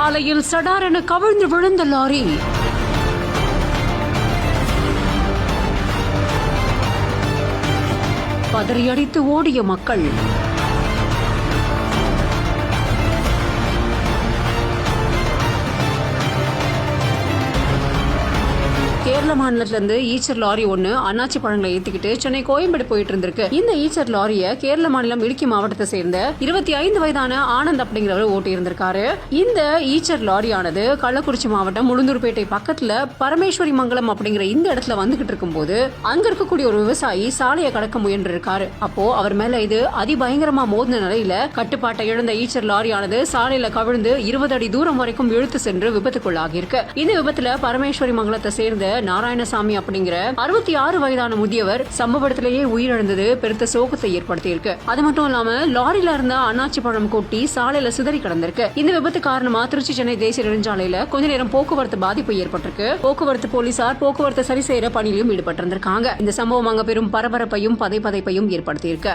சாலையில் சடாரென கவிழ்ந்து விழுந்த லாரி. பதறியடித்து ஓடிய மக்கள். கேரள மாநிலத்துல இருந்து ஈச்சர் லாரி ஒன்னு அன்னாச்சி பழங்களை ஏத்திக்கிட்டு சென்னை கோயம்பேடு போயிட்டு இருந்திருக்கு. இந்த ஈச்சர் லாரிய கேரள மாநிலம் இடுக்கி மாவட்டத்தை சேர்ந்த 25 வயதான ஆனந்த் அப்படிங்கிறவர் ஓட்டி இருந்திருக்காரு. இந்த ஈச்சர் லாரியானது கள்ளக்குறிச்சி மாவட்டம் உளுந்தூர்பேட்டை பக்கத்துல பரமேஸ்வரி மங்கலம் அப்படிங்கிற இந்த இடத்துல வந்துகிட்டு இருக்கும் போது அங்க இருக்கக்கூடிய ஒரு விவசாயி சாலையை கடக்க முயன்று இருக்காரு. அப்போ அவர் மேல இது அதிபயங்கரமா மோதின நிலையில கட்டுப்பாட்டை இழந்த ஈச்சர் லாரியானது சாலையில கவிழ்ந்து 20 அடி தூரம் வரைக்கும் இழுத்து சென்று விபத்துக்குள்ளாகி இருக்கு. இந்த விபத்துல பரமேஸ்வரி மங்கலத்தை சேர்ந்த நாராயணசாமி அப்படிங்கிற 66 வயதான முதியவர் சம்பவ இடத்திலேயே உயிரிழந்தது பெருத்த சோகத்தை ஏற்படுத்தி இருக்கு. அது மட்டும் இல்லாம லாரியில இருந்த அன்னாச்சி பழம் கொட்டி சாலையில சிதறி கிடந்திருக்கு. இந்த விபத்து காரணமா திருச்சி சென்னை தேசிய நெடுஞ்சாலையில கொஞ்ச நேரம் போக்குவரத்து பாதிப்பு ஏற்பட்டிருக்கு. போக்குவரத்து போலீசார் போக்குவரத்து சரி செய்யற பணியிலும் ஈடுபட்டிருந்திருக்காங்க. இந்த சம்பவம் அங்க பெரும் பரபரப்பையும் பதைப்பதைப்பையும் ஏற்படுத்தி இருக்கு.